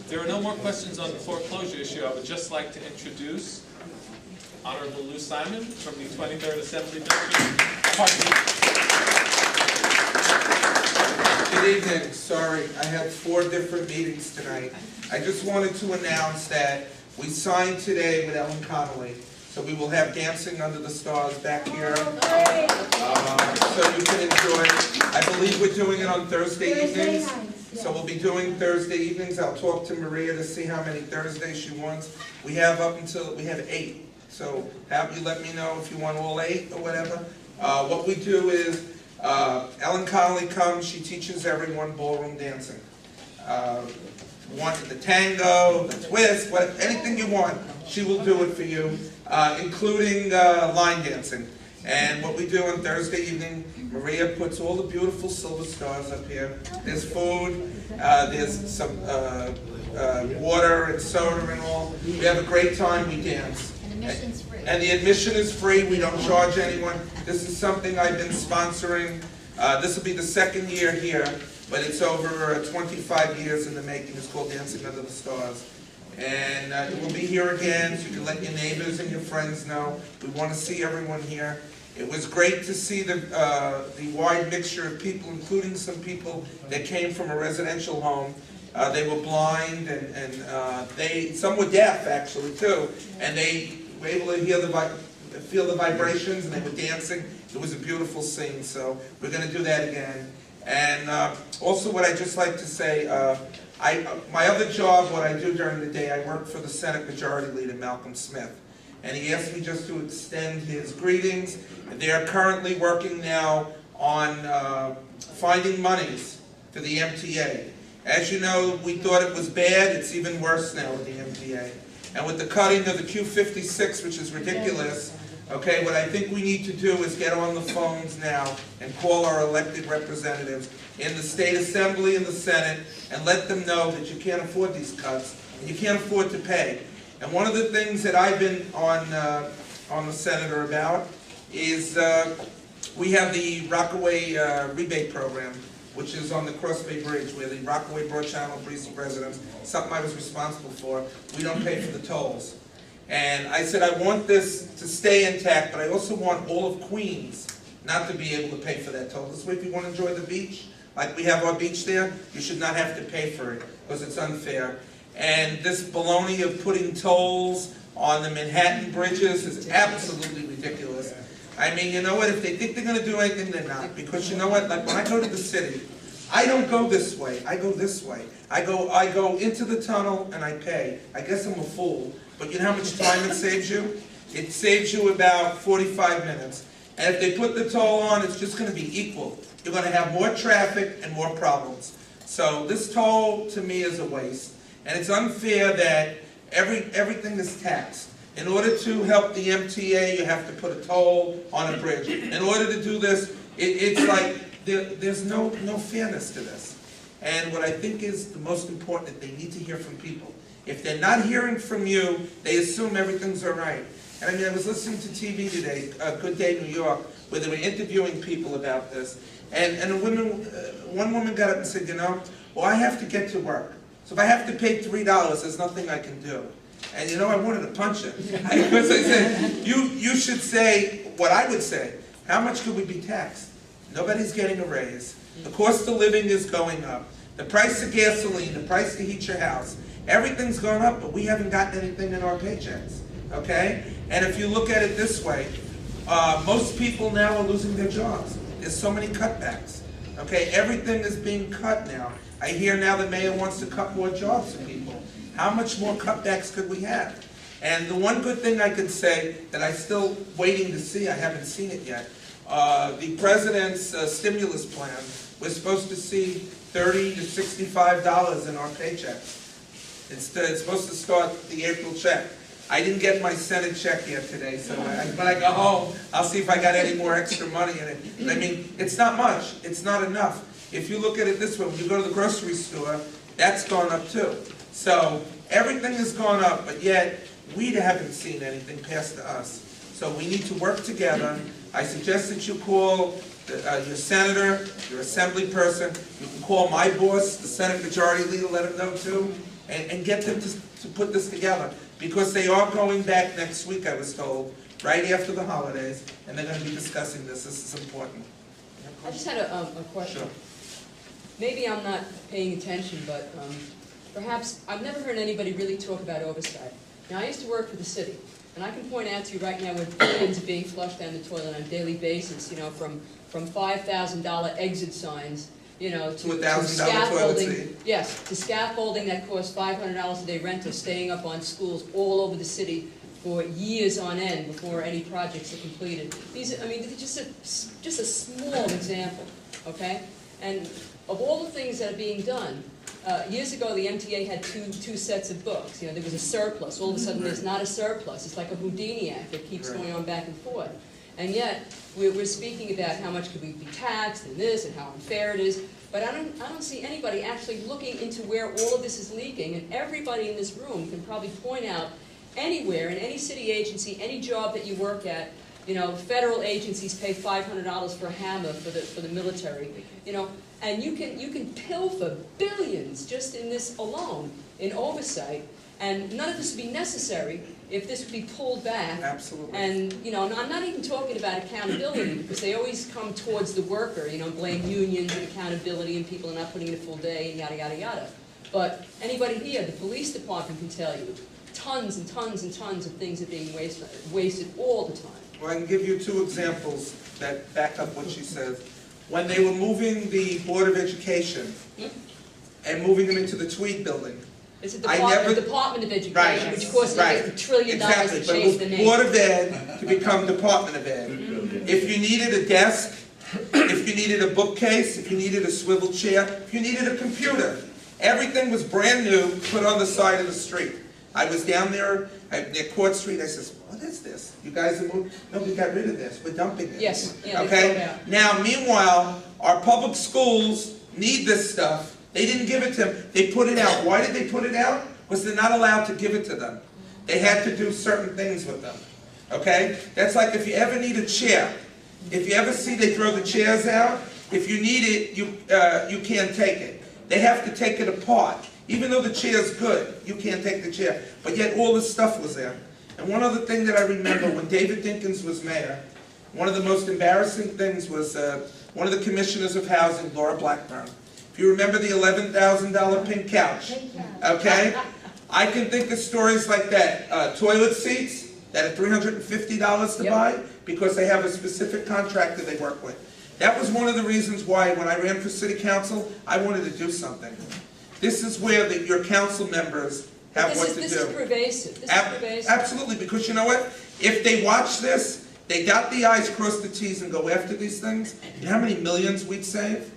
There are no more questions on the foreclosure issue. I would just like to introduce Honorable Lew Simon from the 23rd Assembly District. Good evening. Sorry, I had 4 different meetings tonight. I just wanted to announce that we signed today with Ellen Connolly. So we will have Dancing Under the Stars back here. So you can enjoy it. I believe we're doing it on Thursday evenings. So we'll be doing Thursday evenings. I'll talk to Maria to see how many Thursdays she wants. We have 8. So have you let me know if you want all 8 or whatever. What we do is, Ellen Connolly comes, she teaches everyone ballroom dancing. Want the tango, the twist, anything you want, she will do it for you, including line dancing. And what we do on Thursday evening, Maria puts all the beautiful silver stars up here. There's food, there's some water and soda and all. We have a great time, we dance. And the admission is free, we don't charge anyone. This is something I've been sponsoring. This will be the 2nd year here, but it's over 25 years in the making. It's called Dancing Under the Stars. And it will be here again, so you can let your neighbors and your friends know. We want to see everyone here. It was great to see the wide mixture of people, including some people that came from a residential home. They were blind, and some were deaf, actually, too. And they were able to feel the vibrations, and they were dancing. It was a beautiful scene, so we're going to do that again. And also what I'd just like to say, my other job, what I do during the day, I work for the Senate Majority Leader, Malcolm Smith. And he asked me just to extend his greetings. They are currently working now on finding monies for the MTA. As you know, we thought it was bad. It's even worse now with the MTA. And with the cutting of the Q56, which is ridiculous, okay, what I think we need to do is get on the phones now and call our elected representatives in the State Assembly and the Senate and let them know that you can't afford these cuts and you can't afford to pay. And one of the things that I've been on the Senator about is we have the Rockaway rebate program, which is on the Cross Bay Bridge, where the Rockaway Broad Channel residents, something I was responsible for, we don't pay for the tolls. And I said I want this to stay intact, but I also want all of Queens not to be able to pay for that toll. This way, if you want to enjoy the beach, like we have our beach there, you should not have to pay for it, because it's unfair. And this baloney of putting tolls on the Manhattan bridges is absolutely ridiculous. I mean, you know what, if they think they're going to do anything, they're not. Because you know what, like when I go to the city, I don't go this way, I go this way. I go into the tunnel and I pay. I guess I'm a fool, but you know how much time it saves you? It saves you about 45 minutes. And if they put the toll on, it's just going to be equal. You're going to have more traffic and more problems. So this toll, to me, is a waste. And it's unfair that everything is taxed. In order to help the MTA, you have to put a toll on a bridge. In order to do this, it's like there's no fairness to this. And what I think is the most important, that they need to hear from people. If they're not hearing from you, they assume everything's all right. And I mean, I was listening to TV today, Good Day New York, where they were interviewing people about this. And one woman got up and said, you know, well, I have to get to work. So if I have to pay $3, there's nothing I can do. And you know, I wanted to punch him. Because I said, you should say what I would say. How much could we be taxed? Nobody's getting a raise. The cost of living is going up. The price of gasoline, the price to heat your house, everything's gone up, but we haven't gotten anything in our paychecks. Okay? And if you look at it this way, most people now are losing their jobs. There's so many cutbacks. Okay? Everything is being cut now. I hear now the mayor wants to cut more jobs to people. How much more cutbacks could we have? And the one good thing I could say that I'm still waiting to see, I haven't seen it yet, the president's stimulus plan, we're supposed to see $30 to $65 in our paychecks. It's supposed to start the April check. I didn't get my Senate check yet today, so when I go home, I'll see if I got any more extra money in it. I mean, it's not much. It's not enough. If you look at it this way, when you go to the grocery store, that's gone up too. So everything has gone up, but yet we haven't seen anything passed to us. So we need to work together. I suggest that you call your senator, your assembly person. You can call my boss, the Senate Majority Leader, let him know too, and get them to put this together. Because they are going back next week, I was told, right after the holidays, and they're going to be discussing this. This is important. I just had a question. Sure. Maybe I'm not paying attention, but perhaps I've never heard anybody really talk about oversight. Now, I used to work for the city, and I can point out to you right now where billions are being flushed down the toilet on a daily basis, you know, from $5,000 exit signs, you know, to $1,000 toilet seat. Yes, to scaffolding that costs $500 a day rental, staying up on schools all over the city for years on end before any projects are completed. These, I mean, this is just a small example, okay? And of all the things that are being done, years ago the MTA had two sets of books. You know, there was a surplus. All of a sudden there's not a surplus. It's like a Houdini act that keeps going on back and forth. And yet we're speaking about how much could we be taxed and this and how unfair it is. But I don't see anybody actually looking into where all of this is leaking. And everybody in this room can probably point out anywhere in any city agency, any job that you work at. You know, federal agencies pay $500 for a hammer for the military. You know, and you can pilfer billions just in this alone in oversight, and none of this would be necessary if this would be pulled back. Absolutely. And you know, I'm not even talking about accountability, because they always come towards the worker. You know, blame unions and accountability, and people are not putting in a full day, and yada yada yada. But anybody here, the police department can tell you, tons and tons and tons of things are being wasted all the time. Well, I can give you two examples that back up what she says. When they were moving the Board of Education and moving them into the Tweed building, It's a Department of Education, which costs $1 trillion to change the name. Exactly, but it was Board of Ed to become Department of Ed. If you needed a desk, if you needed a bookcase, if you needed a swivel chair, if you needed a computer, everything was brand new, put on the side of the street. I was down there near Court Street. I says, "What is this? You guys have moved? No, we got rid of this. We're dumping it." Yes. Yeah, okay. Now, meanwhile, our public schools need this stuff. They didn't give it to them. They put it out. Why did they put it out? Because they're not allowed to give it to them. They had to do certain things with them. Okay. That's like if you ever need a chair. If you ever see they throw the chairs out, if you need it, you can't take it. They have to take it apart. Even though the chair's good, you can't take the chair. But yet all this stuff was there. And one other thing that I remember, when David Dinkins was mayor, one of the most embarrassing things was one of the commissioners of housing, Laura Blackburn. If you remember the $11,000 pink couch, okay? I can think of stories like that. Toilet seats that are $350 to buy because they have a specific contractor they work with. That was one of the reasons why when I ran for city council, I wanted to do something. This is where your council members have what to do. This is pervasive. This is pervasive. Absolutely, because you know what? If they watch this, they dot the I's, cross the T's, and go after these things, you know how many millions we'd save?